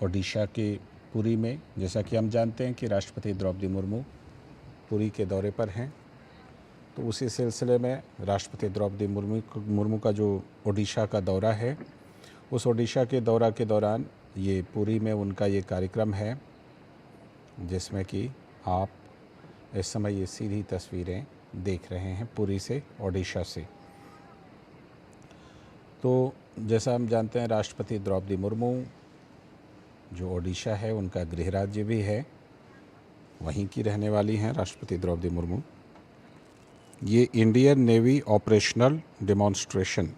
ओडिशा के पुरी में। जैसा कि हम जानते हैं कि राष्ट्रपति द्रौपदी मुर्मू पुरी के दौरे पर हैं, तो उसी सिलसिले में राष्ट्रपति द्रौपदी मुर्मू का जो ओडिशा का दौरा है, उस ओडिशा के दौरा के दौरान ये पुरी में उनका ये कार्यक्रम है, जिसमें कि आप इस समय ये सीधी तस्वीरें देख रहे हैं पुरी से, ओडिशा से। तो जैसा हम जानते हैं, राष्ट्रपति द्रौपदी मुर्मू जो ओडिशा है उनका गृह राज्य भी है, वहीं की रहने वाली हैं राष्ट्रपति द्रौपदी मुर्मू। ये इंडियन नेवी ऑपरेशनल डेमोन्स्ट्रेशन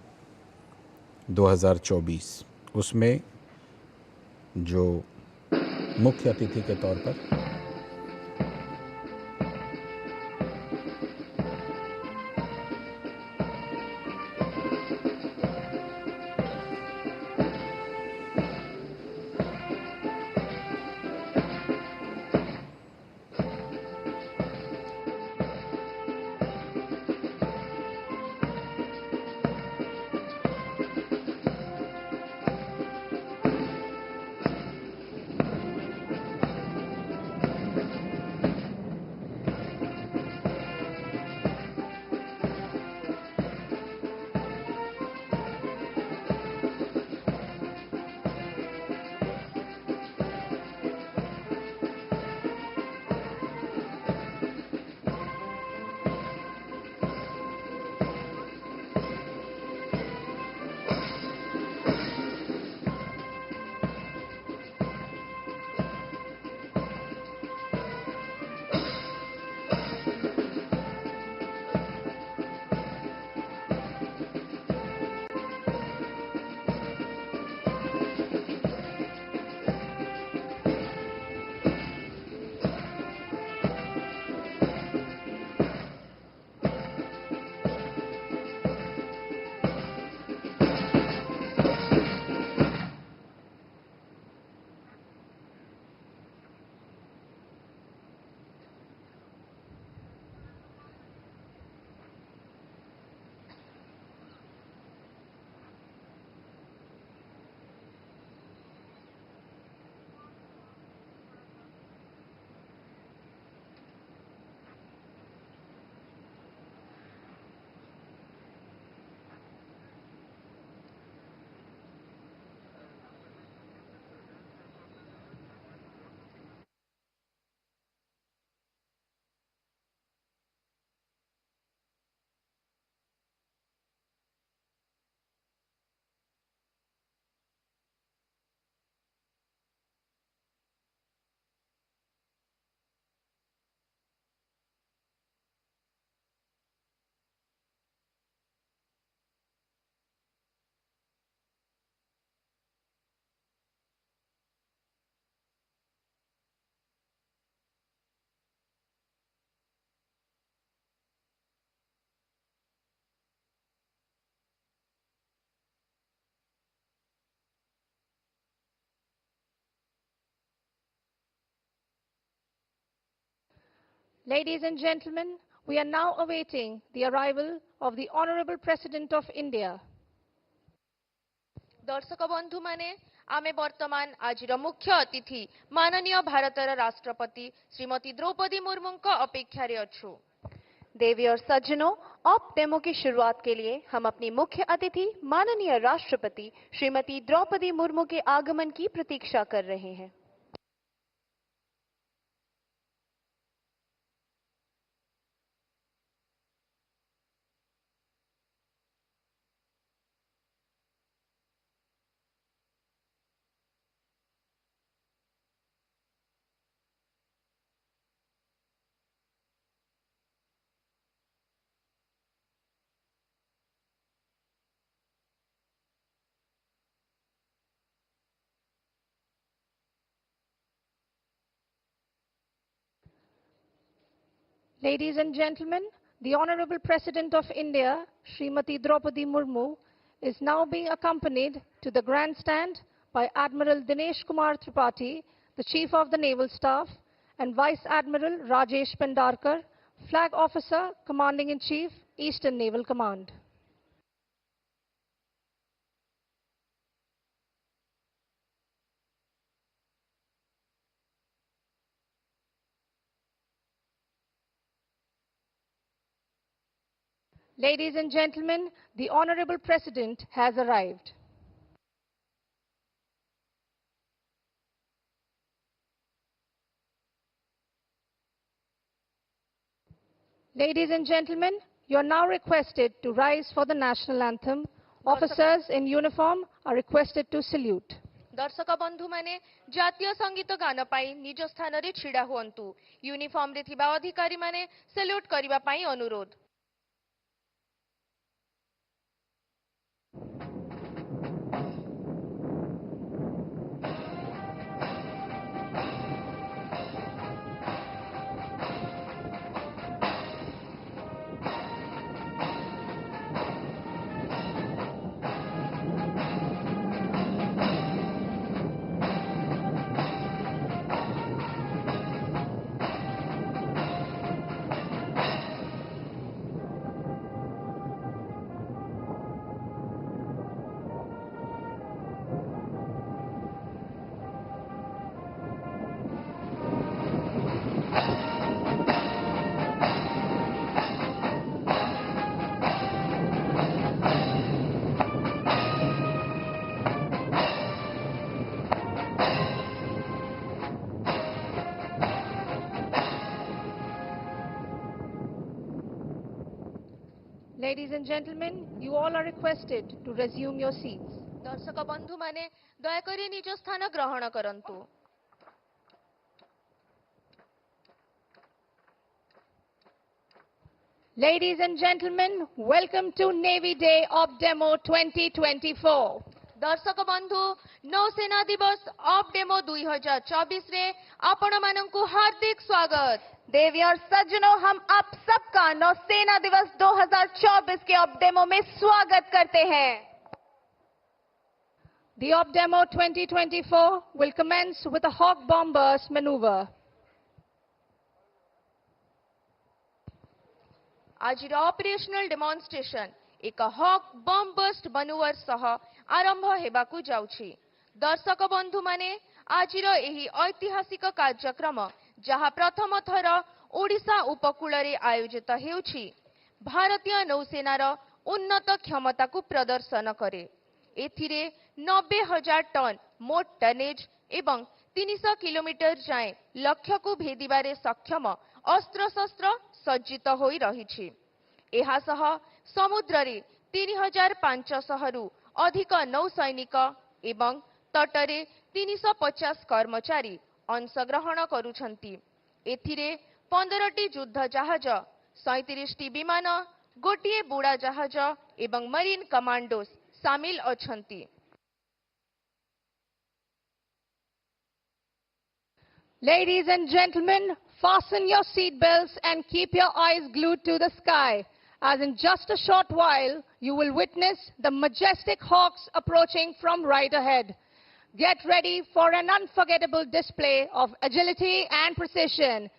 2024 उसमें जो मुख्य अतिथि के तौर पर Ladies and gentlemen, we are now awaiting the arrival of the Honorable President of India. दर्शक बंधु माने आमे वर्तमान आज मुख्य अतिथि माननीय भारतर राष्ट्रपति श्रीमती द्रौपदी मुर्मू का अपेक्षा रे अछु। देवी और सज्जनों, अब डेमो की शुरुआत के लिए हम अपनी मुख्य अतिथि माननीय राष्ट्रपति श्रीमती द्रौपदी मुर्मू के आगमन की प्रतीक्षा कर रहे हैं। Ladies and gentlemen, the Honorable President of India, Srimati Draupadi Murmu, is now being accompanied to the grandstand by Admiral Dinesh Kumar Tripathi, the Chief of the Naval Staff, and Vice Admiral Rajesh Pendarkar, Flag Officer, Commanding-in-Chief, Eastern Naval Command. Ladies and gentlemen, the Honorable President has arrived. Ladies and gentlemen, you are now requested to rise for the national anthem. Officers in uniform are requested to salute. दर्शक बंधु माने जातीय संगीत गान पाई निज स्थान रे छिड़ा हुअन्तु। Uniform रे थिबा अधिकारी माने सैल्यूट करिबा पाई अनुरोध। Ladies and gentlemen, you all are requested to resume your seats. दर्शक बंधु माने दयाकरी निज स्थान ग्रहण करन्तु। Ladies and gentlemen, welcome to Navy Day of Demo 2024. दर्शक बंधु नौसेना दिवस ऑफ डेमो 2024 रे आपण मानंकु हार्दिक स्वागत। देवी और सज्जनों, हम आप सबका नौसेना दिवस 2024 के ऑफ डेमो में स्वागत करते हैं। The Op Demo 2024 will commence with a Hawk bomb burst maneuver. आज ऑपरेशनल डेमोन्स्ट्रेशन एक हॉक बम बस्ट मनूवर सह आरंभ हेबाकू जाउछि। दर्शक बंधु माने आजिर एही ऐतिहासिक कार्यक्रम जहा प्रथम थर ओडिशा उपकूल रे आयोजित हेउछि भारतीय नौसेनार उन्नत क्षमता को प्रदर्शन करे। एथिरे 90,000 टन मोट टनेज एवं 300 किलोमीटर जाए लक्ष्य को भेदिबारे सक्षम अस्त्र शस्त्र सज्जित होई रहिछि। एहा सह समुद्र रे 3,500 रु अधिक नौसैनिक एवं तटरे 350 कर्मचारी अंशग्रहण करुछंती। एथिरे 15टी युद्ध जहाज, 37टी विमान, गोटिए बुड़ा जहाज एवं मरीन कमांडोस शामिल अछंती। Ladies and gentlemen, fasten your seat belts and keep your eyes glued to the sky, as in just a short while you will witness the majestic Hawks approaching from right ahead. Get ready for an unforgettable display of agility and precision.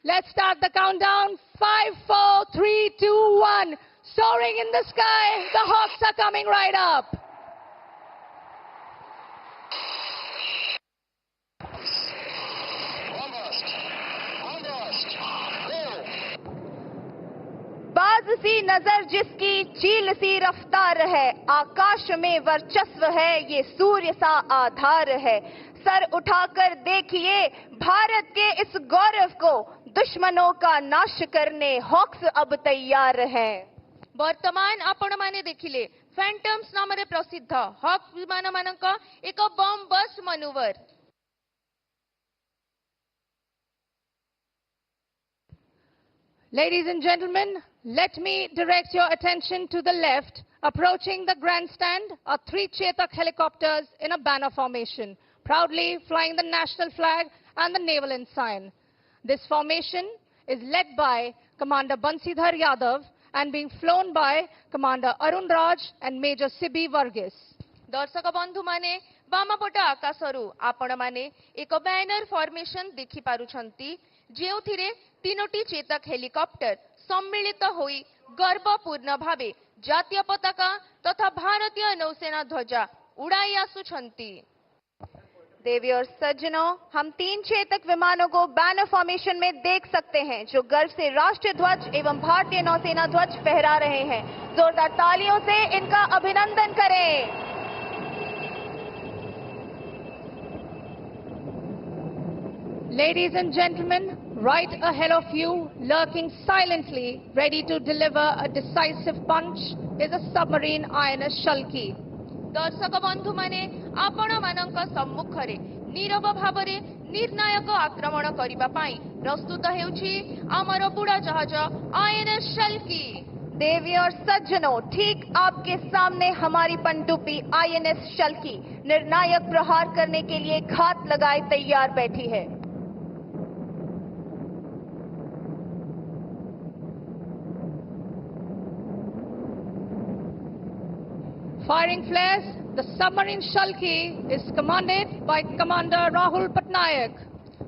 Let's start the countdown. 5, 4, 3, 2, 1. Soaring in the sky, the Hawks are coming right up. बाज सी नजर जिसकी चील सी रफ्तार है, आकाश में वर्चस्व है, ये सूर्य सा आधार है। सर उठाकर देखिए भारत के इस गौरव को, दुश्मनों का नाश करने हॉक्स अब तैयार हैं। वर्तमान आपण माने देखिले फैंटम्स नाम रे प्रसिद्ध हॉक विमान मानक एक bomb burst manoeuvre. Ladies and gentlemen, let me direct your attention to the left. Approaching the grandstand are 3 Chetak helicopters in a banner formation, proudly flying the national flag and the naval ensign. This formation is led by Commander Bansidhar Yadav and being flown by Commander Arun Raj and Major Sibi Varghese. दर्शक बंधु माने बामपट आकाशरू आपण माने एक banner formation देखि पारुछंती, जेउथिरे 3टी Chetak helicopter सम्मिलित होई गर्वपूर्ण भावे जातीय पताका तथा भारतीय नौसेना ध्वजा उड़ाई आसुछंती। देवी और सज्जनों, हम 3 चेतक विमानों को बैनर फॉर्मेशन में देख सकते हैं, जो गर्व से राष्ट्रीय ध्वज एवं भारतीय नौसेना ध्वज फहरा रहे हैं। जोरदार तालियों से इनका अभिनंदन करें। Ladies and gentlemen, right ahead of you, lurking silently, ready to deliver a decisive punch, is a submarine INS Shalki. दर्शक बंधु माने आपण मानक सम्मुखरे नीरव भावरे निर्णायक आक्रमण करिबा पाई प्रस्तुत हेउछि आमर बुड़ा जहाज आईएनएस शल्की। देवी और सज्जनों, ठीक आपके सामने हमारी पनडुब्बी आईएनएस शल्की निर्णायक प्रहार करने के लिए घात लगाए तैयार बैठी है। Firing flares, the submarine Shalki is commanded by Commander Rahul Patnaik.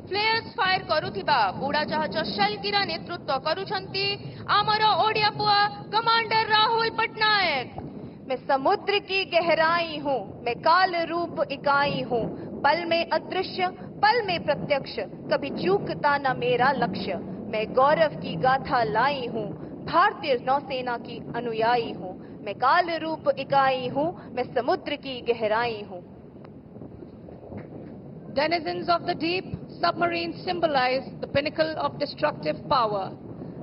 Flares fire करुथिबा बुड़ा जहाज शल्कीर नेतृत्व करुछंती आमर ओडिया पुआ कमांडर राहुल पटनायक। मैं समुद्र की गहराई हूँ, मैं काल रूप इकाई हूँ, पल में अदृश्य पल में प्रत्यक्ष, कभी चूकता न मेरा लक्ष्य। मैं गौरव की गाथा लाई हूँ, भारतीय नौसेना की अनुयायी हूँ, मैं काल रूप इकाई हूँ, मैं समुद्र की गहराई हूँ। Denizens of the deep, submarines symbolize the pinnacle of destructive power.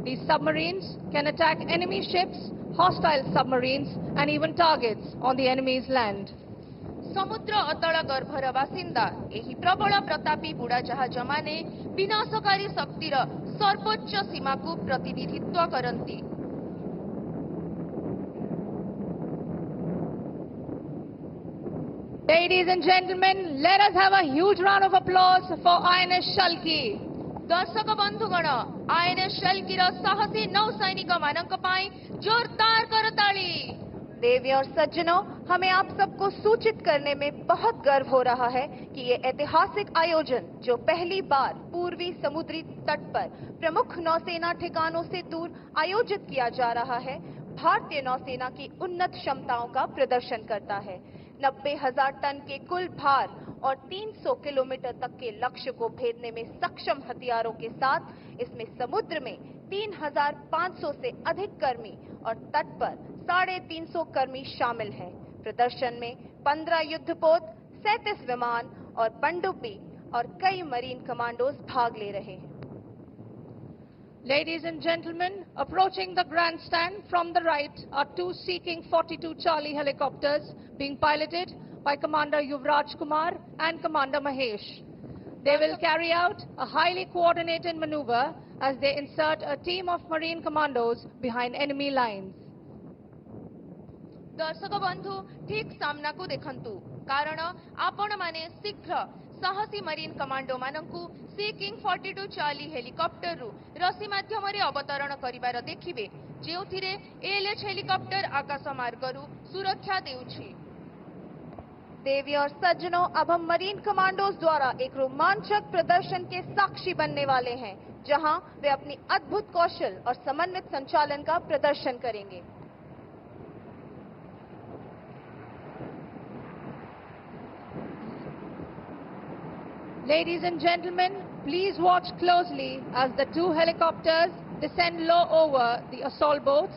These submarines can attack enemy ships, hostile submarines, and even targets on the enemy's land. समुद्र अतल गर्भर बासिंदा एही प्रबल प्रतापी बुड़ा जहाज माने विनाशकारी शक्तिर सर्वोच्च सीमा को प्रतिनिधित्व करती। Ladies and gentlemen, let us have a huge round of applause for INS Shalki. दर्शक बंधुगण आईएनएस शल्कीर साहसी नौसैनिक मानक पाई जोरदार करताली। देवी और सज्जनों, हमें आप सबको सूचित करने में बहुत गर्व हो रहा है कि ये ऐतिहासिक आयोजन, जो पहली बार पूर्वी समुद्री तट पर प्रमुख नौसेना ठिकानों से दूर आयोजित किया जा रहा है, भारतीय नौसेना की उन्नत क्षमताओं का प्रदर्शन करता है। 90,000 टन के कुल भार और 300 किलोमीटर तक के लक्ष्य को भेदने में सक्षम हथियारों के साथ इसमें समुद्र में 3,500 से अधिक कर्मी और तट पर 350 कर्मी शामिल हैं। प्रदर्शन में 15 युद्धपोत, 37 विमान और पनडुब्बी और कई मरीन कमांडोज भाग ले रहे हैं। Ladies and gentlemen, approaching the grandstand from the right are 2 Sea-King 42 Charlie helicopters being piloted by Commander Yuvraj Kumar and Commander Mahesh. They will carry out a highly coordinated maneuver as they insert a team of marine commandos behind enemy lines. दर्शक बंधु ठीक सामना को देखंतु, कारण आपण माने शीघ्र साहसी मरीन कमांडो मानकु सी-किंग 42 चार्ली हेलिकॉप्टर रु रसी माध्यम रे अवतरण करिबार देखिबे, जेउथिरे एएलएच हेलिकॉप्टर आकाश मार्गरु सुरक्षा देउछि। देवी और सज्जनों, अब हम मरीन कमांडोज द्वारा एक रोमांचक प्रदर्शन के साक्षी बनने वाले हैं, जहां वे अपनी अद्भुत कौशल और समन्वित संचालन का प्रदर्शन करेंगे। Ladies and gentlemen, please watch closely as the 2 helicopters descend low over the assault boats,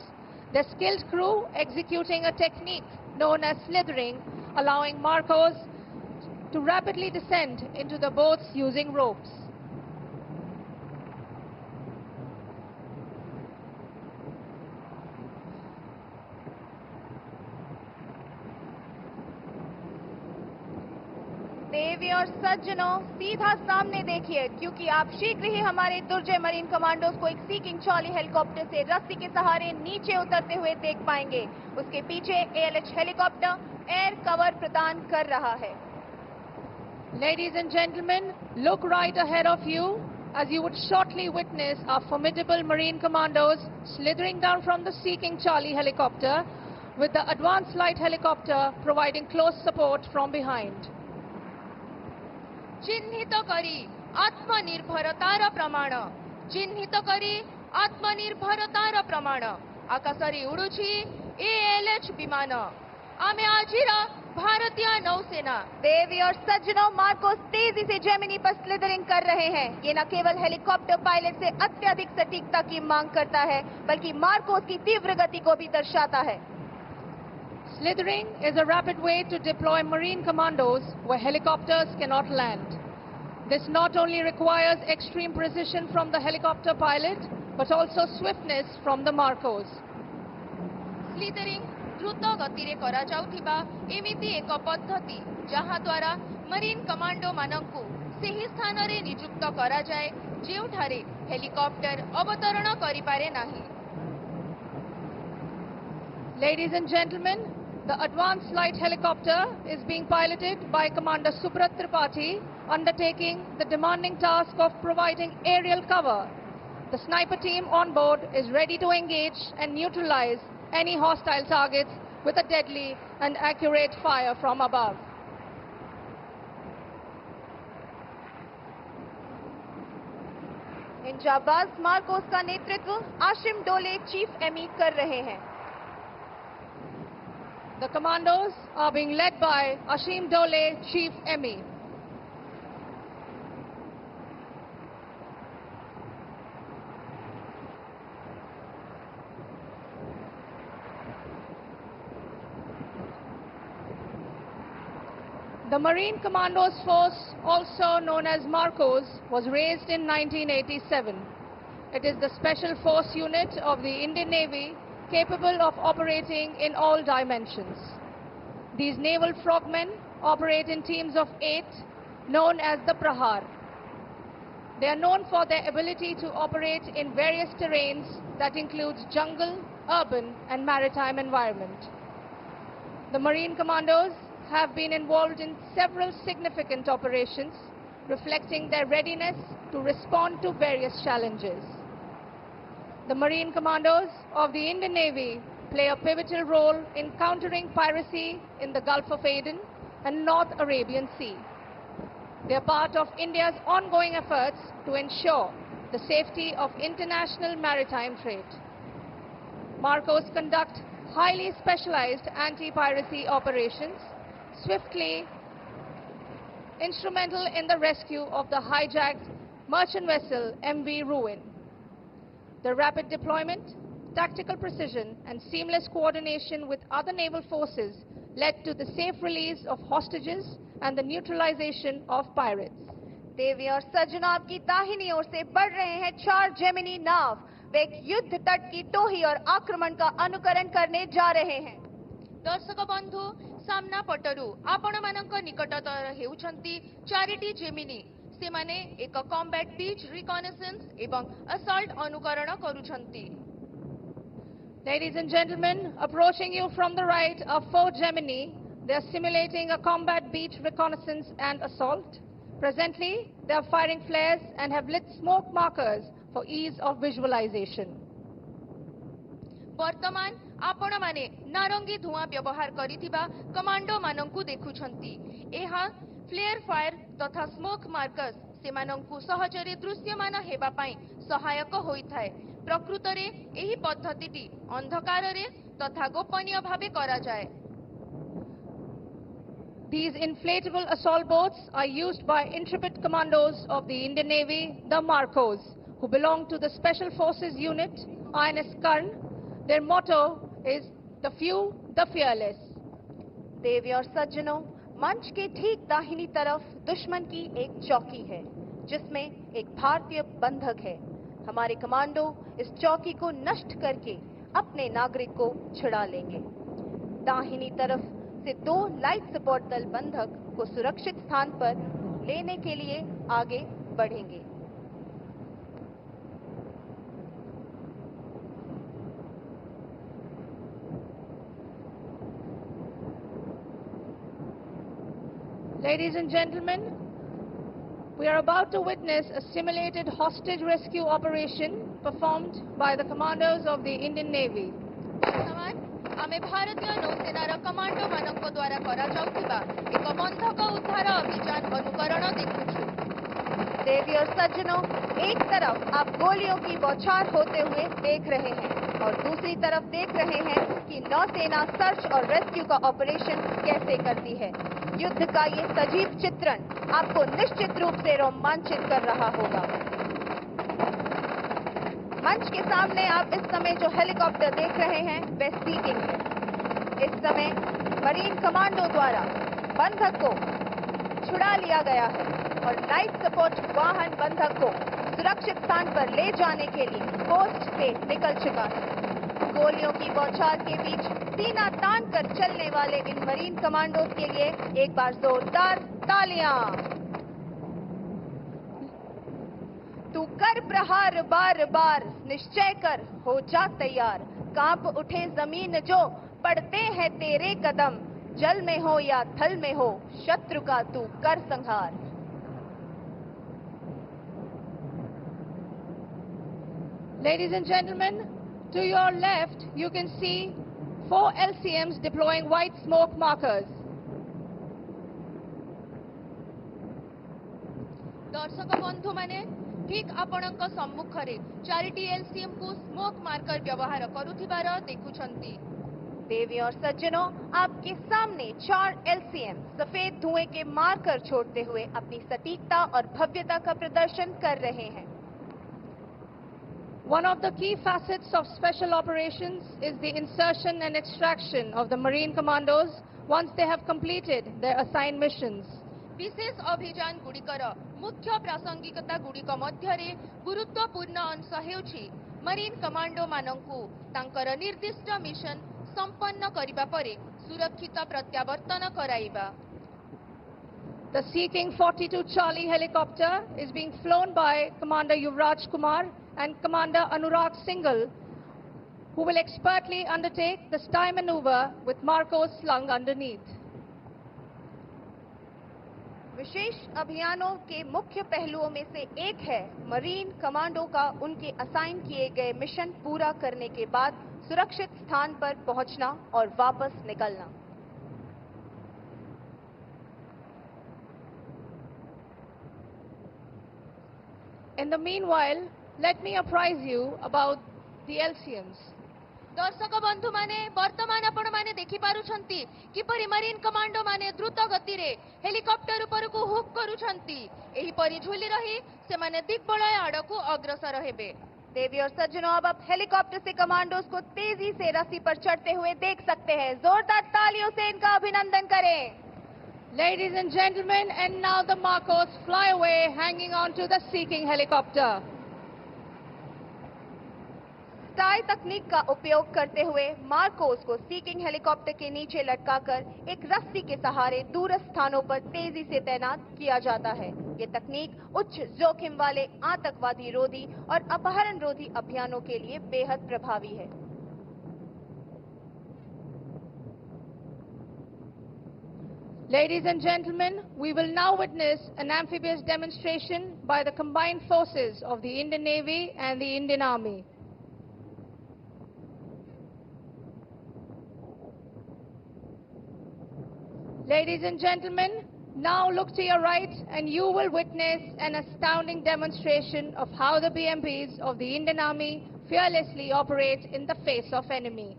their skilled crew executing a technique known as slithering, allowing Marcos to rapidly descend into the boats using ropes. देवी और सज्जनों, सीधा सामने देखिए, क्योंकि आप शीघ्र ही हमारे दुर्जय marine commandos को एक सी-किंग चार्ली हेलीकॉप्टर से रस्सी के सहारे नीचे उतरते हुए देख पाएंगे। उसके पीछे एएलएच हेलीकॉप्टर एयर कवर प्रदान कर रहा है। Ladies and gentlemen, look right ahead of you as you would shortly witness our formidable marine commandos slithering down from the Sea-King Charlie helicopter with the advanced light helicopter providing close support from behind. चिन्हित करी आत्मनिर्भरतार प्रमाण, चिन्हित करी आत्मनिर्भरतार प्रमाण आकाशरे उडुछि ALH विमान। आमे आजिर भारतीय नौसेना। देवी और सज्जनों, मार्कोस तेजी से जेमिनी पर स्लिदरिंग कर रहे हैं। ये न केवल हेलीकॉप्टर पायलट से अत्यधिक सटीकता की मांग करता है, बल्कि मार्कोस की तीव्र गति को भी दर्शाता है। Slithering is a rapid way to deploy marine commandos where helicopters cannot land. This not only requires extreme precision from the helicopter pilot, but also swiftness from the Marcos. Slithering द्रुत गति रे करा जाउथिबा एमिति एक पद्धति जहा द्वारा मरीन कमांडो मानंकु सेही स्थान रे नियुक्त करा जाए जेउठारे हेलीकॉप्टर अवतरण करि पारे नाही। Ladies and gentlemen, the advanced light helicopter is being piloted by Commander Subrat Tripathi, undertaking the demanding task of providing aerial cover. The sniper team on board is ready to engage and neutralize any hostile targets with a deadly and accurate fire from above. इन जाबाज मार्कोस का नेतृत्व आशिम डोले chief Amy कर रहे हैं। The commandos are being led by Ashim Dole, Chief Emmy. The Marine Commandos Force, also known as Marcos, was raised in 1987. It is the special force unit of the Indian Navy capable of operating in all dimensions. These naval frogmen operate in teams of 8, known as the Prahar. They are known for their ability to operate in various terrains that includes jungle, urban and maritime environment. The Marine Commandos have been involved in several significant operations, reflecting their readiness to respond to various challenges. The Marine Commandos of the Indian Navy play a pivotal role in countering piracy in the Gulf of Aden and North Arabian Sea. They are part of India's ongoing efforts to ensure the safety of international maritime trade. Marcos conduct highly specialized anti-piracy operations, swiftly instrumental in the rescue of the hijacked merchant vessel MV Ruin. The rapid deployment, tactical precision and seamless coordination with other naval forces led to the safe release of hostages and the neutralization of pirates. देवी और सज्जनों, आपकी दाहिनी ओर से बढ़ रहे हैं 4 Gemini नाव। वे एक युद्ध तट की टोही और आक्रमण का अनुकरण करने जा रहे हैं। दर्शक बंधु, सामना पटरु आपण मानक निकटतर हेउछंती 4टी जेमिनी। सेमाने एक कॉम्बैट बीच रिकॉनेसेंस एवं असॉल्ट अनुकरण करूछंती। Ladies and gentlemen, approaching you from the right are 4 Gemini. They are simulating a combat beach reconnaissance and assault. Presently, they are firing flares and have lit smoke markers for ease of visualization. वर्तमान आपण माने नारंगी धुआं व्यवहार करिथिबा commando मानंकु देखुछंती। एहा flare fire तथा smoke markers सेमानंकु सहजरे दृश्यमान हेबा पई सहायक होइथाय। प्रकृत रे एही पद्धतिटी अंधकार रे तथा गोपनीय भावे करा जाय। These inflatable assault boats are used by intrepid commandos of the Indian Navy, the Marcos, who belong to the Special Forces Unit, INS Karn. Their motto is the few, the fearless. देवी और सज्जनों, मंच के ठीक दाहिनी तरफ दुश्मन की एक चौकी है, जिसमें एक भारतीय बंधक है। हमारे कमांडो इस चौकी को नष्ट करके अपने नागरिक को छुड़ा लेंगे। दाहिनी तरफ से 2 लाइट सपोर्ट दल बंधक को सुरक्षित स्थान पर लेने के लिए आगे बढ़ेंगे। Ladies and gentlemen, we are about to witness a simulated hostage rescue operation performed by the commandos of the Indian Navy. आमे भारतीय नौसेनार कमांडो मानक द्वारा करा जाउथिबा एक बंधक उद्धार अभियान अनुकरण देखुछु। देवी और सज्जनों, एक तरफ आप गोलियों की बौछार होते हुए देख रहे हैं और दूसरी तरफ देख रहे हैं कि नौसेना सर्च और रेस्क्यू का ऑपरेशन कैसे करती है। युद्ध का ये सजीव चित्रण आपको निश्चित रूप से रोमांचित कर रहा होगा। मंच के सामने आप इस समय जो हेलीकॉप्टर देख रहे हैं वह सीकिंग है। इस समय मरीन कमांडो द्वारा बंधक को छुड़ा लिया गया है और लाइफ सपोर्ट वाहन बंधक को सुरक्षित स्थान पर ले जाने के लिए पोस्ट से निकल चुका है। गोलियों की बौछार के बीच सीना तान कर चलने वाले इन मरीन कमांडोज के लिए एक बार जोरदार तालियां। तू कर प्रहार बार बार, निश्चय कर हो जा तैयार। कांप उठे जमीन जो पड़ते हैं तेरे कदम, जल में हो या थल में हो शत्रु का तू कर संहार। Ladies and gentlemen, to your left you can see 4 LCMs deploying white smoke markers. दर्शक बंधु माने ठीक आपणक सम्मुखरे 4टी एलसीएम को स्मोक मार्कर व्यवहार करुथिबार देखुछंती। देवी और सज्जनों, आपके सामने 4 एलसीएम सफेद धुएं के मार्कर छोड़ते हुए अपनी सटीकता और भव्यता का प्रदर्शन कर रहे हैं। One of the key facets of special operations is the insertion and extraction of the Marine Commandos once they have completed their assigned missions. विशेष अभियान गुड़िकर मुख्य प्रासंगिकता गुड़िक मध्यरे गुरुत्वपूर्ण अंश हेउछि मरीन कमांडो मानंकु तांकर निर्दिष्ट मिशन संपन्न करिबा परे सुरक्षित प्रत्यावर्तन कराइबा। The Sea King 42 Charlie helicopter is being flown by Commander Yuvraj Kumar and Commander Anurag Singhal, who will expertly undertake the stye maneuver with Marcos slung underneath. विशेष अभियानों के मुख्य पहलुओं में से एक है मरीन कमांडो का उनके असाइन किए गए मिशन पूरा करने के बाद सुरक्षित स्थान पर पहुंचना और वापस निकलना। In the meanwhile, let me apprise you about the LCMs. दर्शक बंधु माने वर्तमान आपण माने देखि पारुछंती किपरि मरीन कमांडो माने द्रुत गति रे हेलिकॉप्टर ऊपर को हुक करूछंती। एही परि झुली रही से माने दिग्बलय आड़कू अग्रसर हेबे। देवी और सज्जनों, अब आप हेलीकॉप्टर से कमांडोज को तेजी से रस्सी पर चढ़ते हुए देख सकते हैं। जोरदार तालियों से इनका अभिनंदन करें। Ladies and gentlemen, and now the Marcos fly away hanging on to the Sea King helicopter. स्टाई तकनीक का उपयोग करते हुए मार्कोस को सी किंग हेलीकॉप्टर के नीचे लटकाकर एक रस्सी के सहारे दूरस्थ स्थानों पर तेजी से तैनात किया जाता है। ये तकनीक उच्च जोखिम वाले आतंकवादी रोधी और अपहरण रोधी अभियानों के लिए बेहद प्रभावी है। Ladies and gentlemen, we will now witness an amphibious demonstration by the combined forces of the Indian Navy and the Indian Army. Ladies and gentlemen, now look to your right and you will witness an astounding demonstration of how the BMPs of the Indian Army fearlessly operate in the face of enemy.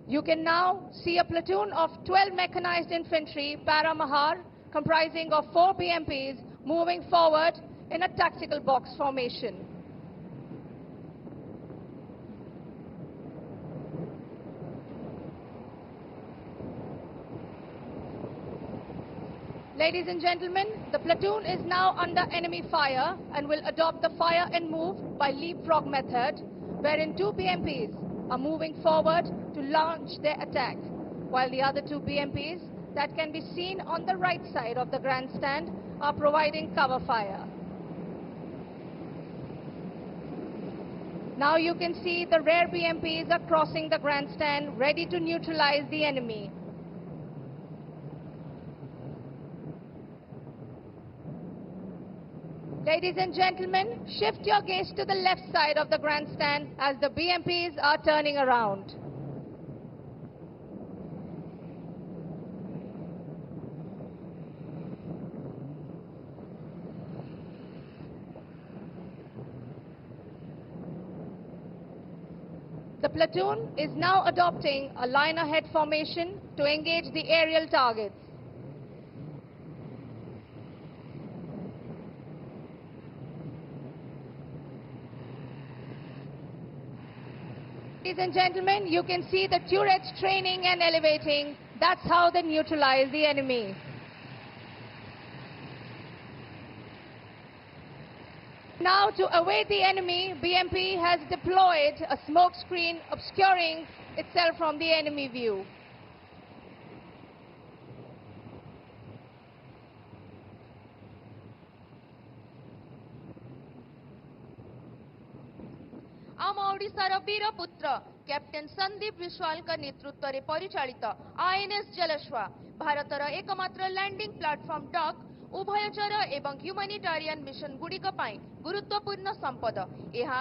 You can now see a platoon of 12 mechanized infantry Paramahar comprising of 4 BMPs moving forward in a tactical box formation. Ladies and gentlemen, the platoon is now under enemy fire and will adopt the fire and move by leapfrog method, wherein 2 BMPs are moving forward to launch their attack, while the other 2 BMPs that can be seen on the right side of the grandstand are providing cover fire. Now you can see the rear BMPs are crossing the grandstand, ready to neutralize the enemy. Ladies and gentlemen, shift your gaze to the left side of the grandstand as the BMPs are turning around. The platoon is now adopting a line ahead formation to engage the aerial targets. Ladies and gentlemen, you can see the turrets training and elevating. That's how they neutralize the enemy. Now, to await the enemy, BMP has deployed a smoke screen obscuring itself from the enemy view. आम ओडिशार वीर पुत्र captain Sandeep Vishwal का नेतृत्व में परिचालित INS जलश्वा भारतर एकमात्र landing platform dock उभयचर एवं ह्यूमैनिटेरियन मिशन गुड़िक गुरुत्वपूर्ण संपद। यह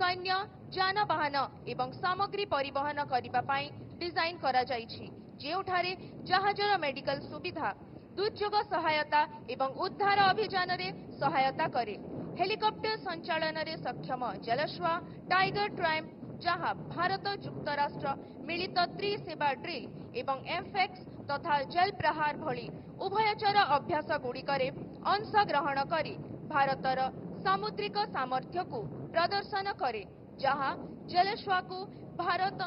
सैन्य जानवाहन एवं सामग्री परिवहन करने डिजाइन करा जाइछि, जेउठारे जहाजर मेडिकल सुविधा, दुर्योग सहायता एवं उद्धार अभियान रे सहायता करे। हेलिकॉप्टर संचालन रे सक्षम जलश्वा टाइगर ट्रायम्फ जहां भारत युक्तराष्ट्र मिलित त्रिसेवा ड्रिल एवं एमफेक्स तथा जल प्रहार भली उभयचर अभ्यास गुड़िकरे अंश ग्रहण करी भारतर सामुद्रिक सामर्थ्य को प्रदर्शन करे, जहां जलश्वा को भारत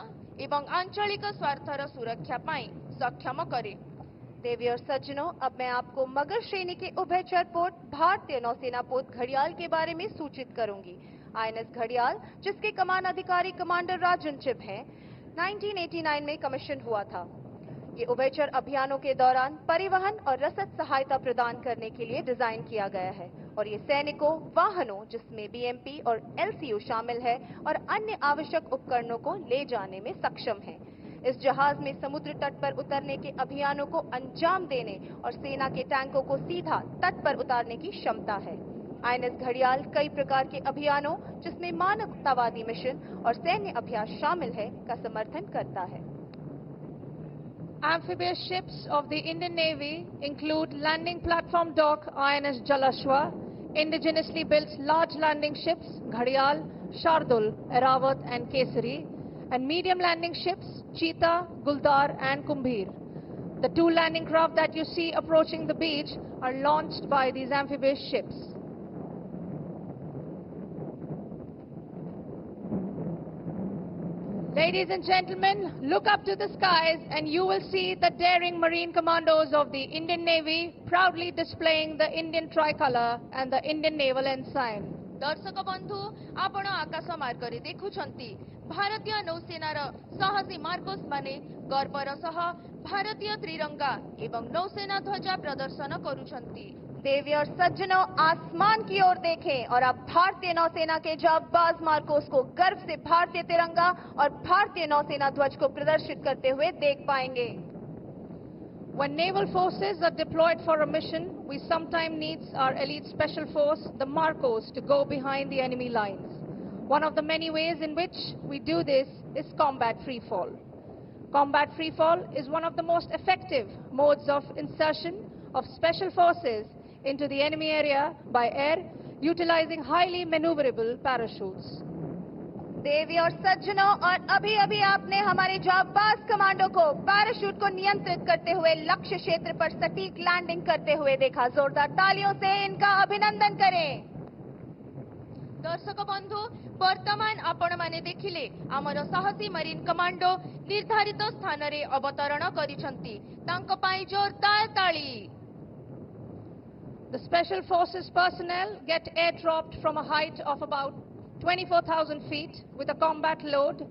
एवं आंचलिक स्वार्थर सुरक्षा पाई सक्षम करे। देवी और सज्जनों, अब मैं आपको मगर श्रेणी के उभयचर पोत भारतीय नौसेना पोत घड़ियाल के बारे में सूचित करूंगी। आईएनएस घड़ियाल, जिसके कमान अधिकारी कमांडर राजन चिब हैं, 1989 में कमीशन हुआ था। ये उभयचर अभियानों के दौरान परिवहन और रसद सहायता प्रदान करने के लिए डिजाइन किया गया है और ये सैनिकों, वाहनों जिसमें बीएमपी और एलसीयू शामिल है और अन्य आवश्यक उपकरणों को ले जाने में सक्षम है। इस जहाज में समुद्र तट पर उतरने के अभियानों को अंजाम देने और सेना के टैंकों को सीधा तट पर उतारने की क्षमता है। आईएनएस घड़ियाल कई प्रकार के अभियानों, जिसमें मानवतावादी मिशन और सैन्य अभ्यास शामिल है, का समर्थन करता है। Amphibious ships of the Indian Navy include landing platform dock INS Jalashwa, indigenously built large landing ships Ghadial, Shardul, Eravat and Kesari, and medium landing ships Cheetah, Guldar and Kumbhir. The two landing craft that you see approaching the beach are launched by these amphibious ships. Ladies and gentlemen, look up to the skies and you will see the daring marine commandos of the Indian Navy proudly displaying the Indian tricolor and the Indian naval ensign. दर्शक बंधु, आपण आकाश मार्ग रे देखुछंती भारतीय नौसेनार साहसी Marcos माने गर्वर सह भारतीय त्रिरंगा एवं नौसेना ध्वजा प्रदर्शन करुछंती। देवी और सज्जनों, आसमान की ओर देखें और आप भारतीय नौसेना के जाबाज मार्कोस को गर्व से भारतीय तिरंगा और भारतीय नौसेना ध्वज को प्रदर्शित करते हुए देख पाएंगे। When naval forces are deployed for a mission, we sometimes need our elite special force, the Marcos, to go behind the enemy lines. One of the many ways in which we do this is combat freefall. Combat freefall is one of the most effective modes of insertion of special forces into the enemy area by air, utilizing highly maneuverable parachutes. देवी और सज्जनों, और अभी अभी आपने हमारे जाबाज commando को parachute को नियंत्रित करते हुए लक्ष्य क्षेत्र पर सटीक लैंडिंग करते हुए देखा। जोरदार तालियों से इनका अभिनंदन करें। दर्शक बंधु, वर्तमान आपण माने देखिले आमर साहसी मरीन कमांडो निर्धारित स्थान रे अवतरण करिसंती। तांको पाई जोरदार ताली। The Special Forces personnel get airdropped from a height of about 24,000 feet with a combat load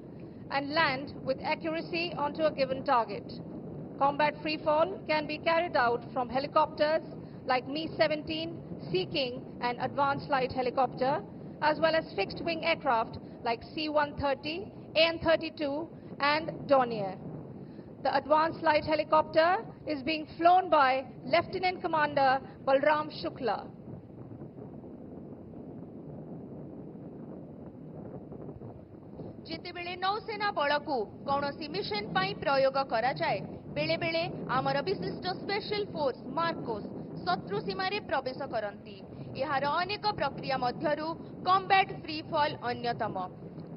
and land with accuracy onto a given target. Combat freefall can be carried out from helicopters like Mi-17, Sea King and Advanced Light Helicopter, as well as fixed-wing aircraft like C-130, AN-32 and Dornier. The Advanced Light Helicopter is being flown by Lieutenant Commander Balram Shukla. जितेबेले नौसेना बल को कौनसी mission पाई प्रयोग करा जाए, बेले बेले आमर विशिष्ट स्पेशल फोर्स मार्कोस शत्रु सीमा रे प्रवेश करंती। यार अनेक प्रक्रिया मध्यरु कॉम्बैट फ्री फॉल अन्यतम।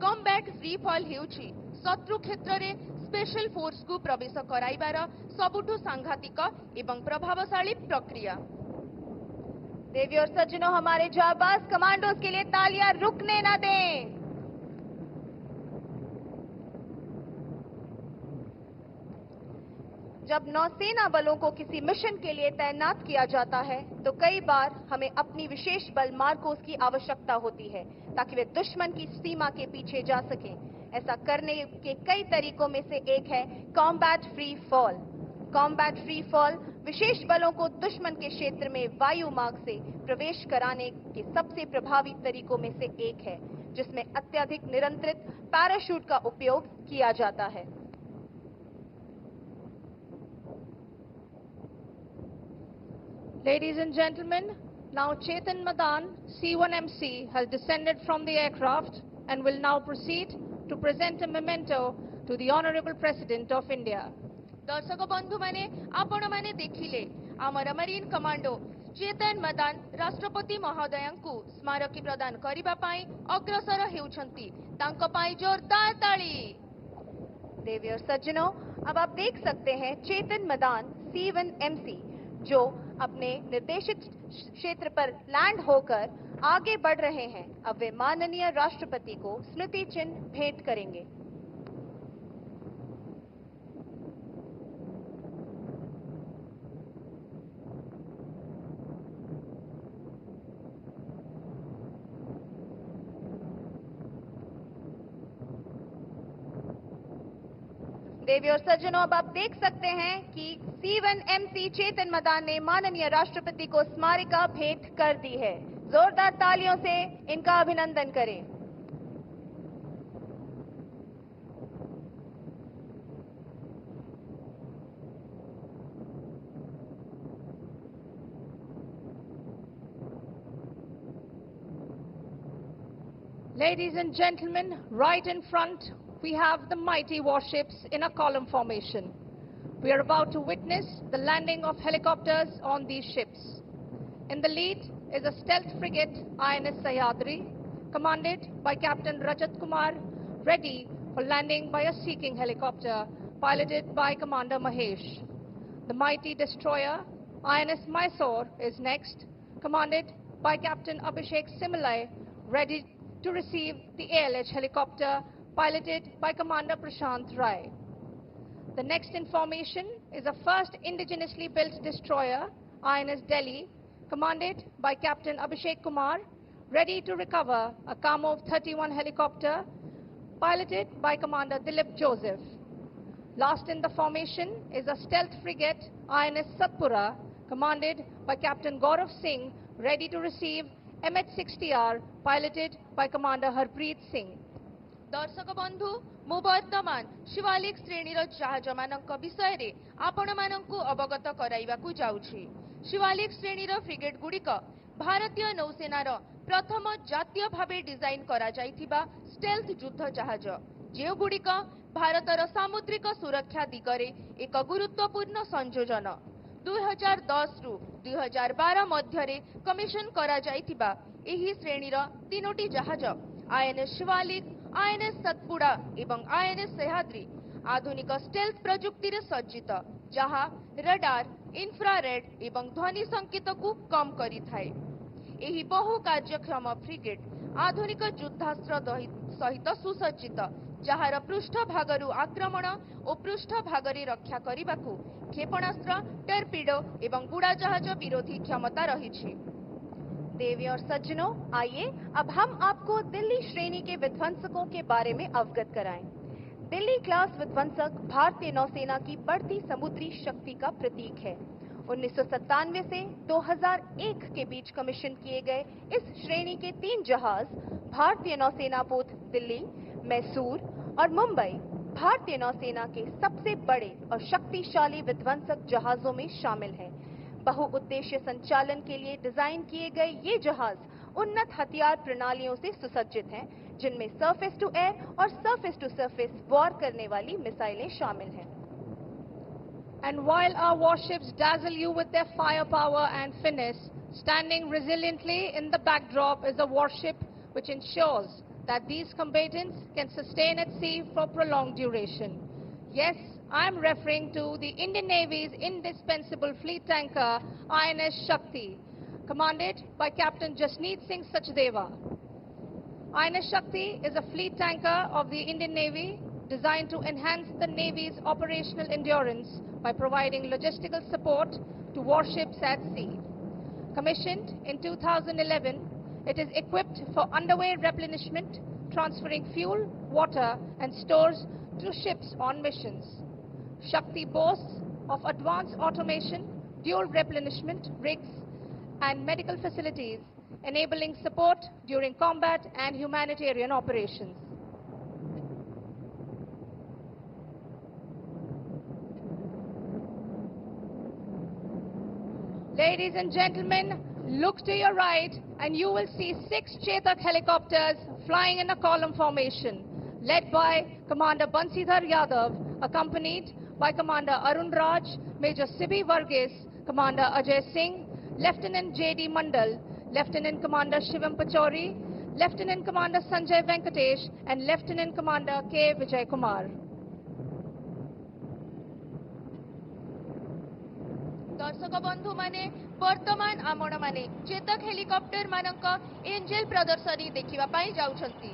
कॉम्बैट फ्री फॉल हेउछि शत्रु क्षेत्र रे स्पेशल फोर्स को प्रवेश कराइबार सबुठु सांघातिक एवं प्रभावशाली प्रक्रिया। देवी और सज्जनों, हमारे जाबाज कमांडोज के लिए तालियां रुकने ना दें। जब नौसेना बलों को किसी मिशन के लिए तैनात किया जाता है तो कई बार हमें अपनी विशेष बल मार्कोस की आवश्यकता होती है ताकि वे दुश्मन की सीमा के पीछे जा सकें। ऐसा करने के कई तरीकों में से एक है combat free fall. Combat free fall विशेष बलों को दुश्मन के क्षेत्र में वायु मार्ग से प्रवेश कराने के सबसे प्रभावी तरीकों में से एक है, जिसमें अत्यधिक नियंत्रित पैराशूट का उपयोग किया जाता है। Ladies and gentlemen, now Chetan Madan, C1MC, has descended from the aircraft and will now proceed to present a memento to the Honorable President of India. दर्शक बंधु माने आपण माने देखिले आमर मरीन कमांडो चेतन मदान राष्ट्रपति महोदयंकु स्मारकी प्रदान करिबा पाई अग्रसर हेउछंती। तांको पाई जोरदार ताली। देवी और सज्जनों, अब आप देख सकते हैं चेतन मदान C1MC जो अपने निर्देशित क्षेत्र पर लैंड होकर आगे बढ़ रहे हैं। अब वे माननीय राष्ट्रपति को स्मृति चिन्ह भेंट करेंगे। देवी और सज्जनों, अब आप देख सकते हैं कि C1MC चेतन मदान ने माननीय राष्ट्रपति को स्मारिका भेंट कर दी है। जोरदार तालियों से इनका अभिनंदन करें। Ladies and gentlemen, right in front we have the mighty warships in a column formation. We are about to witness the landing of helicopters on these ships. In the lead is a stealth frigate INS Sahyadri, commanded by Captain Rajat Kumar, ready for landing by a seeking helicopter piloted by Commander Mahesh. The mighty destroyer INS Mysore is next, commanded by Captain Abhishek Similai, ready to receive the ALH helicopter piloted by Commander Prashant Rai. The next in formation is a first indigenously built destroyer, INS Delhi, commanded by Captain Abhishek Kumar, ready to recover a Kamov 31 helicopter, piloted by Commander Dilip Joseph. Last in the formation is a stealth frigate, INS Satpura, commanded by Captain Gaurav Singh, ready to receive MH-60R, piloted by Commander Harpreet Singh. दर्शक बंधु मु वर्तमान शिवालिक श्रेणीर जहाज मानक विषय रे आपण मानकु अवगत कराइबाकु जाउछि। शिवालिक श्रेणीर फ्रिगेट गुड़िक भारतीय नौसेनार प्रथम जातीय भावे डिजाइन करा जाइथिबा स्टेल्थ युद्ध जहाज, जे गुड़िक भारतर सामुद्रिक सुरक्षा दिगरे एक गुरुत्वपूर्ण संयोजन। 2010 रु 2012 मध्यरे कमिशन करा जाइथिबा एही श्रेणीर तीनोटी जहाज आईएनएस शिवालिक, आईएनएस सतपुड़ा एवं आईएनएस सह्याद्री आधुनिक स्टेल्थ प्रजुक्ति रे सज्जित, जहाँ रडार, इंफ्रारेड एवं ध्वनि संकेत को कम करी थाए। एही बहु कार्यक्षम फ्रिगेट आधुनिक युद्धास्त्र सहित सुसज्जित, जहार पृष्ठ भागरु आक्रमण और पृष्ठ भागरे रक्षा करिबाकु क्षेपणास्त्र, टर्पिडो एवं बुड़ाजहाज विरोधी क्षमता रही। देवी और सज्जनों, आइए अब हम आपको दिल्ली श्रेणी के विध्वंसकों के बारे में अवगत कराएं। दिल्ली क्लास विध्वंसक भारतीय नौसेना की बढ़ती समुद्री शक्ति का प्रतीक है। 1997 से 2001 के बीच कमीशन किए गए इस श्रेणी के 3 जहाज भारतीय नौसेना पोत दिल्ली, मैसूर और मुंबई भारतीय नौसेना के सबसे बड़े और शक्तिशाली विध्वंसक जहाजों में शामिल हैं। बहुउद्देश्य संचालन के लिए डिजाइन किए गए ये जहाज उन्नत हथियार प्रणालियों से सुसज्जित हैं, जिनमें सरफेस टू एयर और सरफेस टू सरफेस वॉर करने वाली मिसाइलें शामिल हैं। And while our warships dazzle you with their firepower and finesse, standing resiliently in the backdrop is a warship which ensures that these combatants can sustain at sea for prolonged duration. Yes, I am referring to the Indian Navy's indispensable fleet tanker INS Shakti, commanded by Captain Jasneet Singh Sachdeva. INS Shakti is a fleet tanker of the Indian Navy designed to enhance the Navy's operational endurance by providing logistical support to warships at sea. Commissioned in 2011, it is equipped for underway replenishment, transferring fuel, water, and stores to ships on missions. Shakti boasts of advanced automation, dual replenishment rigs, and medical facilities, enabling support during combat and humanitarian operations. Ladies and gentlemen, look to your right and you will see 6 Chetak helicopters flying in a column formation, led by Commander Bansidhar Yadav, accompanied by Commander Arun Raj, Major Sibi Varghese, Commander Ajay Singh, Lieutenant J.D. Mandal, Lieutenant Commander Shivam Pachori, Lieutenant Commander Sanjay Venkatesh, and Lieutenant Commander K. Vijay Kumar. दर्शक बंधु माने वर्तमान आपण माने Chetak helicopter मानक angel प्रदर्शनी देखिबा पाई जाउछंती।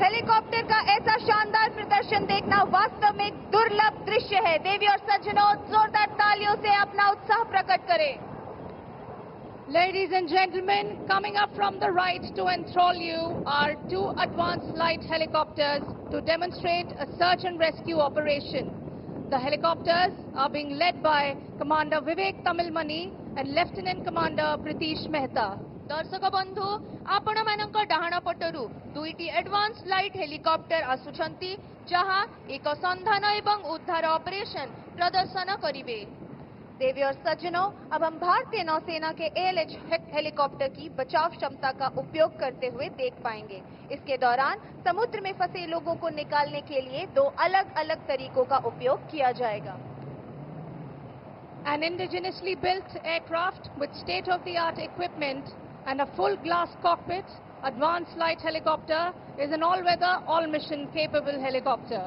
Helicopter का ऐसा शानदार प्रदर्शन देखना वास्तव में एक दुर्लभ दृश्य है। देवी और सज्जनों, जोरदार तालियों से अपना उत्साह प्रकट करें। Ladies and gentlemen, coming up from the right to enthrall you are two advanced light helicopters to demonstrate a search and rescue operation. The helicopters are being led by Commander Vivek Tamilmani and Lieutenant Commander Pritish Mehta. दर्शक बंधु, आपण मानक डाहाण पटरु दुईटी advance light helicopter आसुछंती जहां एक संधान एवं उद्धार operation प्रदर्शन करिवे। देवी और सज्जनों, अब हम भारतीय नौसेना के ALH हेलीकॉप्टर की बचाव क्षमता का उपयोग करते हुए देख पाएंगे। इसके दौरान समुद्र में फंसे लोगों को निकालने के लिए दो अलग-अलग तरीकों का उपयोग किया जाएगा। An indigenously built aircraft with state-of-the-art equipment and a full glass cockpit, Advanced Light Helicopter is an all-weather, all-mission capable helicopter.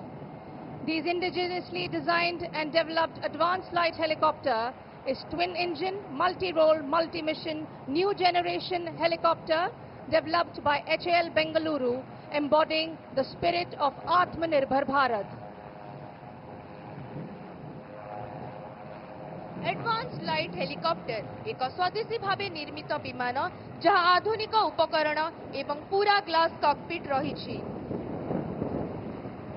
These indigenously designed and developed Advanced Light Helicopter is twin-engine, multi-role, multi-mission, new generation helicopter developed by HAL Bengaluru, embodying the spirit of Atmanirbhar Bharat. Advance light helicopter एक स्वदेशी भावे निर्मित विमान जहां आधुनिक उपकरण एवं पूरा glass cockpit रही।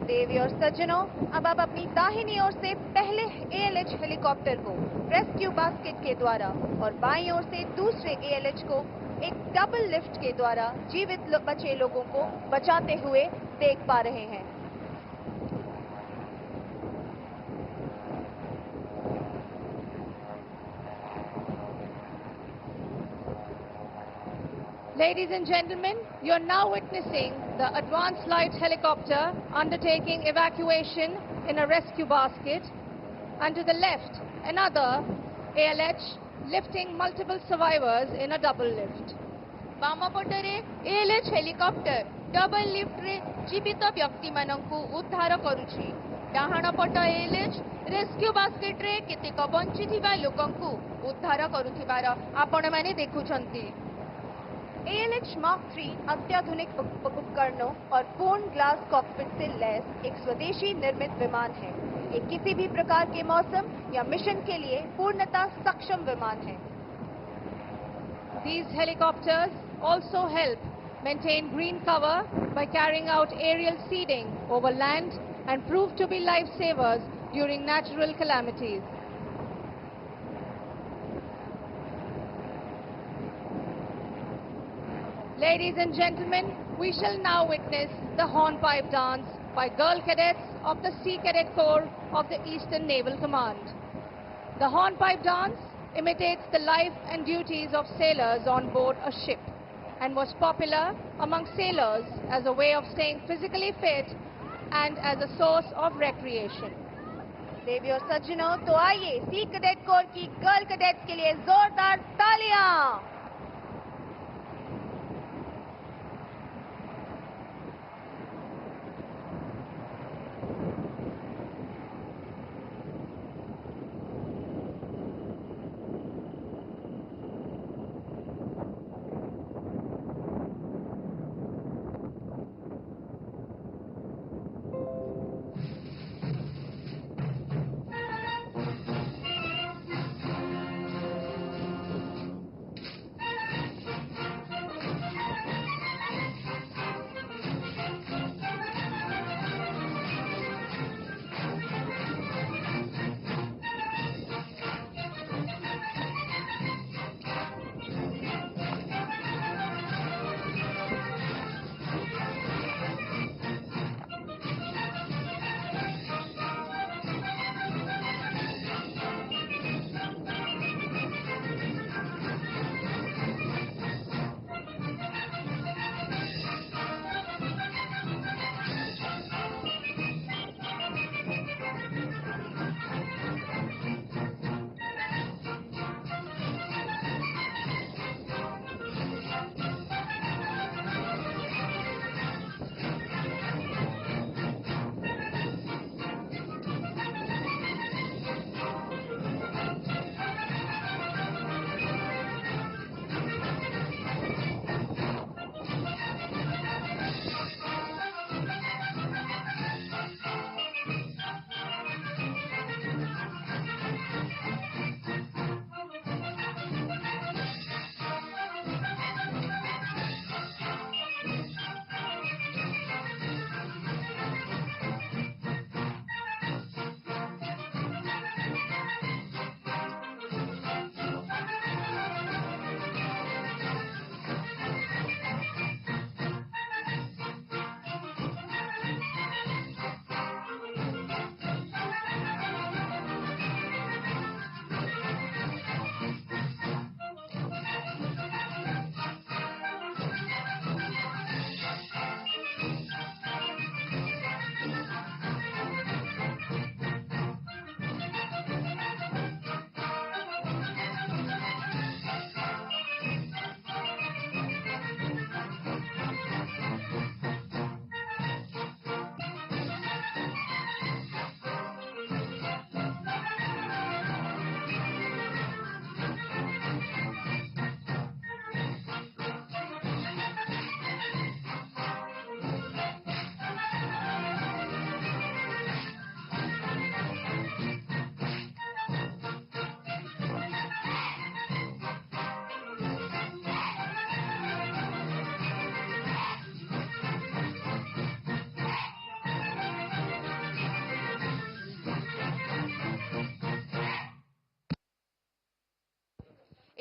देवी और सज्जनों, अब आप अपनी दाहिनी ओर से पहले ALH हेलीकॉप्टर को रेस्क्यू बास्केट के द्वारा और बाईं ओर से दूसरे ALH को एक डबल लिफ्ट के द्वारा जीवित बचे लोगों को बचाते हुए देख पा रहे हैं। Ladies and gentlemen, you are now witnessing the Advanced Light Helicopter undertaking evacuation in a rescue basket, and to the left, another ALH lifting multiple survivors in a double lift. वामपटरे ALH helicopter double lift रे जीवित व्यक्ति मानकु उद्धार करूछि। डाहाण पट ALH rescue basket रे केतेक बंचिथिबा लोकंकु उद्धार करूथिबार आपण माने देखुछंती। ALH Mark III अत्याधुनिक उपकरणों और पूर्ण ग्लास कॉकपिट से लैस एक स्वदेशी निर्मित विमान है। ये किसी भी प्रकार के मौसम या मिशन के लिए पूर्णतः सक्षम विमान है। These helicopters also help maintain green cover by carrying out aerial seeding over land and prove to be lifesavers during natural calamities. Ladies and gentlemen, we shall now witness the hornpipe dance by girl cadets of the Sea Cadet Corps of the Eastern Naval Command. The hornpipe dance imitates the life and duties of sailors on board a ship and was popular among sailors as a way of staying physically fit and as a source of recreation. देवी और सज्जनों, तो आइए C cadet corps की girl cadets के लिए जोरदार तालियां।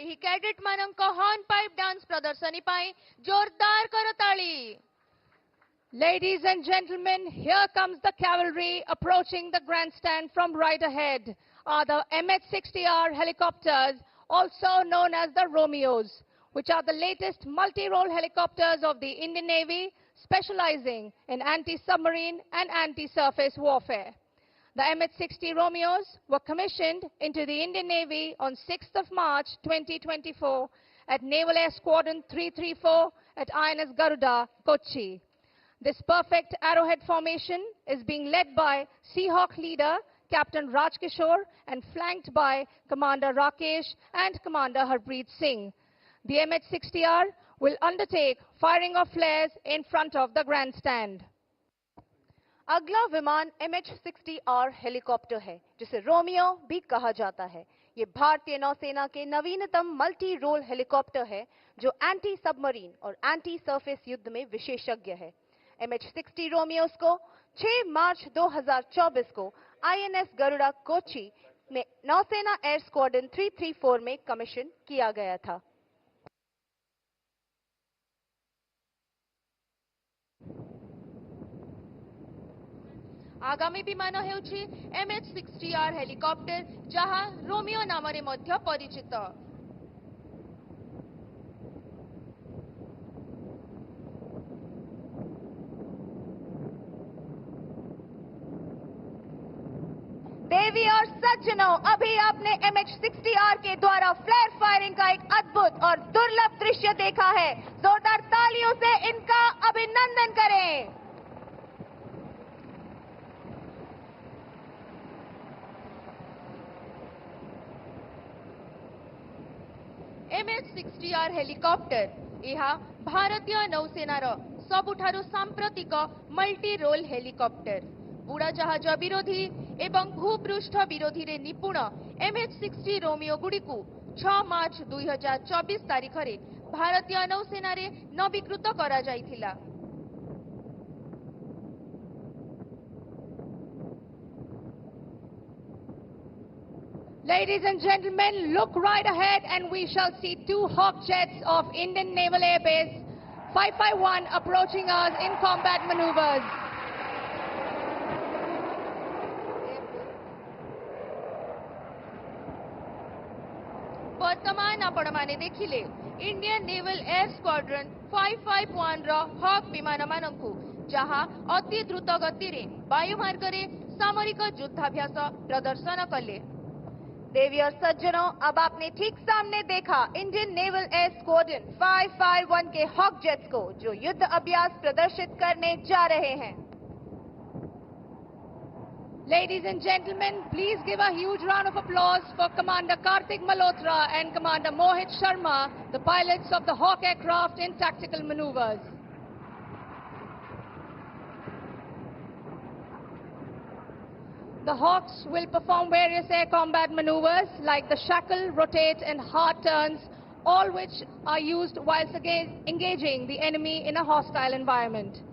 ଏହି କ୍ୟାଡେଟ୍ ମାନଙ୍କ ହର୍ନ ପାଇପ୍ ଡାନ୍ସ ପ୍ରଦର୍ଶନୀ ପାଇଁ ଜୋରଦାର କରତାଳି। Ladies and gentlemen, here comes the cavalry approaching the grandstand from right ahead are the MH-60R helicopters, also known as the Romeos, which are the latest multi-role helicopters of the Indian Navy, specializing in anti-submarine and anti-surface warfare. The MH-60 Romeos were commissioned into the Indian Navy on 6th of March 2024 at Naval Air Squadron 334 at INS Garuda, Kochi. This perfect arrowhead formation is being led by Seahawk leader Captain Raj Kishore and flanked by Commander Rakesh and Commander Harpreet Singh. The MH-60R will undertake firing of flares in front of the grandstand. अगला विमान MH-60R helicopter है, जिसे Romeo भी कहा जाता है। ये भारतीय नौसेना के नवीनतम मल्टी रोल हेलीकॉप्टर है, जो एंटी सबमरीन और एंटी सरफेस युद्ध में विशेषज्ञ है। MH-60 रोमियोस को 6 मार्च 2024 को INS गरुड़ा कोची में नौसेना एयर स्क्वाड्रन 334 में कमीशन किया गया था। आगामी विमान हेउछि MH-60R हेलिकॉप्टर, जहाँ रोमियो नामरे मध्य परिचित। देवी और सज्जनों, अभी आपने MH-60R के द्वारा फ्लेयर फायरिंग का एक अद्भुत और दुर्लभ दृश्य देखा है। जोरदार तालियों से इनका अभिनंदन करें। MH-60R हेलिकॉप्टर यह भारतीय नौसेनार सबुठारु सांप्रतिक मल्टी रोल हेलिकॉप्टर। बुड़ाजहाज विरोधी एवं भूपृष्ठ विरोधी रे निपुण MH-60 रोमियो गुड़ी को 6 मार्च 2024 तारीख रे भारतीय नौसेना रे नवीकृत करा जाइथिला। Ladies and gentlemen, look right ahead and we shall see 2 Hawk jets of Indian Naval Air Base 551 approaching us in combat maneuvers. वर्तमान आपण माने देखिले इंडियन नेवल एयर स्क्वाड्रन 551 रो हॉक विमान मानकु, जहाँ अति द्रुत गति रे वायुमार्ग रे सामरिक युद्धाभ्यास प्रदर्शन कले। देवी और सज्जनों, अब आपने ठीक सामने देखा इंडियन नेवल एयर स्क्वाड्रन 551 के हॉक जेट्स को, जो युद्ध अभ्यास प्रदर्शित करने जा रहे हैं। Ladies and gentlemen, please give a huge round of applause for Commander Kartik Malhotra and Commander Mohit Sharma, the pilots of the Hawk aircraft in tactical maneuvers. The Hawks will perform various air combat maneuvers like the shackle, rotate and hard turns, all which are used whilst engaging the enemy in a hostile environment.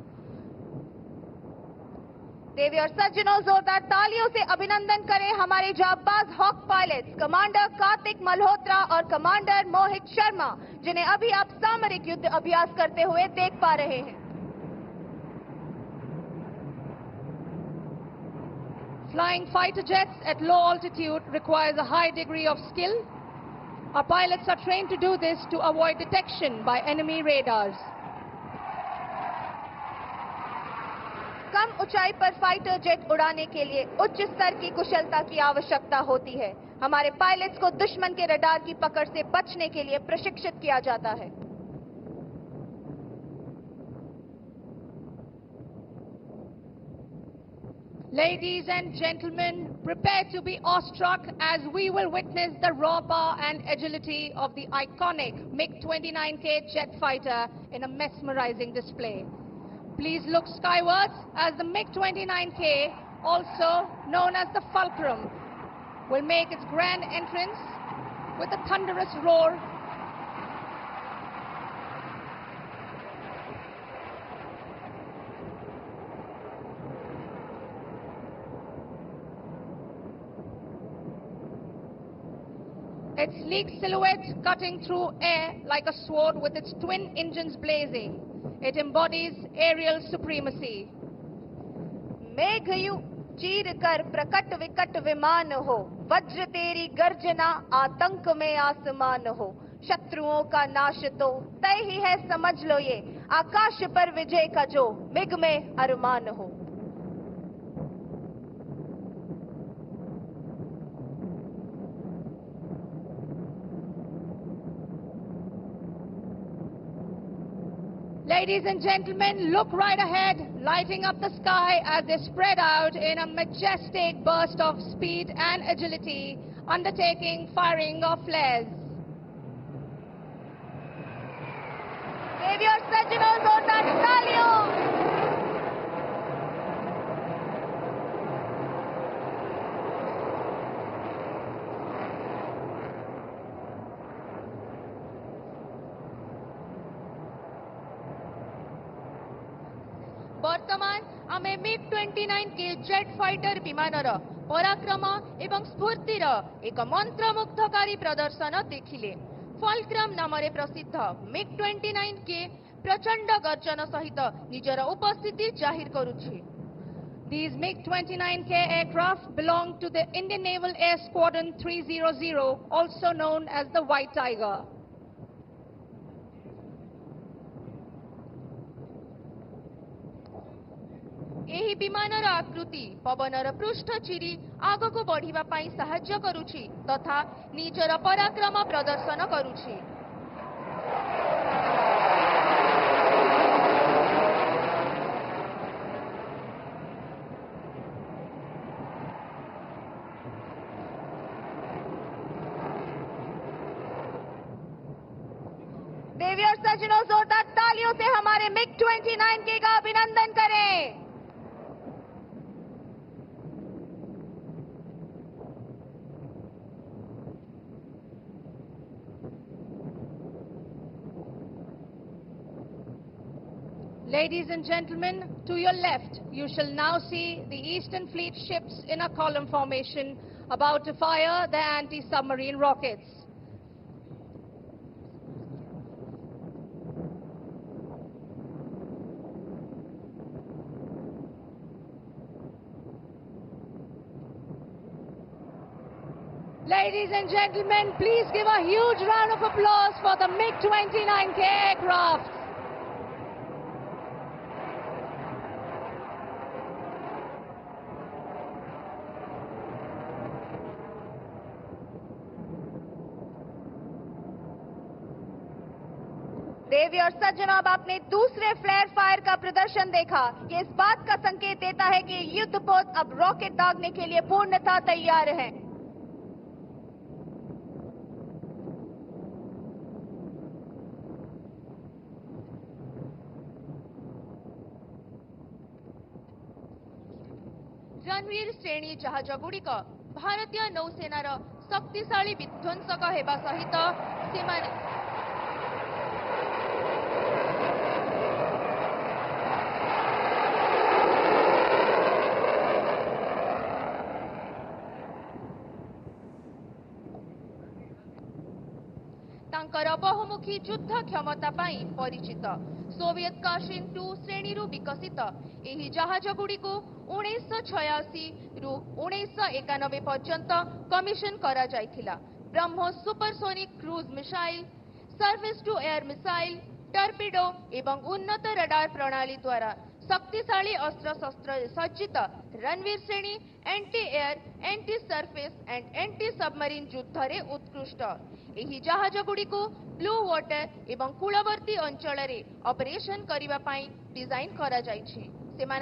देवी और सज्जनों, जोरदार तालियों से अभिनंदन करें हमारे जाबाज Hawk pilots commander Kartik Malhotra और कमांडर मोहित शर्मा, जिन्हें अभी आप सामरिक युद्ध अभ्यास करते हुए देख पा रहे हैं। Flying fighter jets at low altitude requires a high degree of skill. Our pilots are trained to do this to avoid detection by enemy radars. कम ऊंचाई पर फाइटर जेट उड़ाने के लिए उच्च स्तर की कुशलता की आवश्यकता होती है। हमारे पायलट्स को दुश्मन के रडार की पकड़ से बचने के लिए प्रशिक्षित किया जाता है। Ladies and gentlemen, prepare to be awestruck as we will witness the raw power and agility of the iconic MiG-29K jet fighter in a mesmerizing display. Please look skywards as the MiG-29K, also known as the Fulcrum, will make its grand entrance with a thunderous roar. its sleek silhouette cutting through air like a sword with its twin engines blazing. It embodies aerial supremacy. मेघयु चीर कर प्रकट विकट विमान हो, वज्र तेरी गर्जना आतंक में आसमान हो। शत्रुओं का नाश तो तय ही है समझ लो ये, आकाश पर विजय का जो मिग में अरमान हो। Ladies and gentlemen, look right ahead, lighting up the sky as they spread out in a majestic burst of speed and agility, undertaking firing of flares. देवियों और सज्जनों, जोरदार तालियों। वर्तमान आमे मिग 29 के जेट फाइटर विमानर पराक्रम एवं स्फूर्तिर एक मंत्रमुग्धकारी प्रदर्शन देखिले। फॉल्क्रम नामरे प्रसिद्ध मिग 29 के प्रचंड गर्जन सहित निजर उपस्थिति जाहिर करुछि। These MiG-29K aircraft belong to the Indian Naval Air Squadron 300, also known as the White Tiger. एही विमानर आकृति पवनर पृष्ठ चिरी आगको बढ़िबा पाई सहाय्य करुछि तथा निजर पराक्रम प्रदर्शन करुछि। देवी और सज्जनों, जोरदार तालियों से हमारे मिग 29K का अभिनंदन करें। Ladies and gentlemen, to your left, you shall now see the Eastern Fleet ships in a column formation about to fire their anti-submarine rockets. Ladies and gentlemen, please give a huge round of applause for the MiG-29K aircraft. देवी और सज्जनों, अब आपने दूसरे flare fire का प्रदर्शन देखा। ये इस बात का संकेत देता है कि युद्धपोत अब रॉकेट दागने के लिए पूर्णतः तैयार है। रणवीर श्रेणी जहाज गुड़िक भारतीय नौसेनार शक्तिशाली विध्वंसक हेबा सहित सेमाने बहुमुखी युद्ध क्षमता पाई परिचित सोवियत काशीन 2 श्रेणी विकसित एही जहाज गुड़ी को 1986 रु 1991 पर्यंत कमिशन करा जायथिला। BrahMos supersonic cruise missile, surface to air missile, torpedo एवं उन्नत रडार प्रणाली द्वारा शक्तिशाली अस्त्र शस्त्र सज्जित रणवीर श्रेणी anti air, anti surface and anti submarine युद्ध रे उत्कृष्ट। एही जहाज गुड़ी को ब्लू वाटर एवं कूलवर्ती अंचल रे ऑपरेशन करिबा पाई डिजाइन करा जायछि।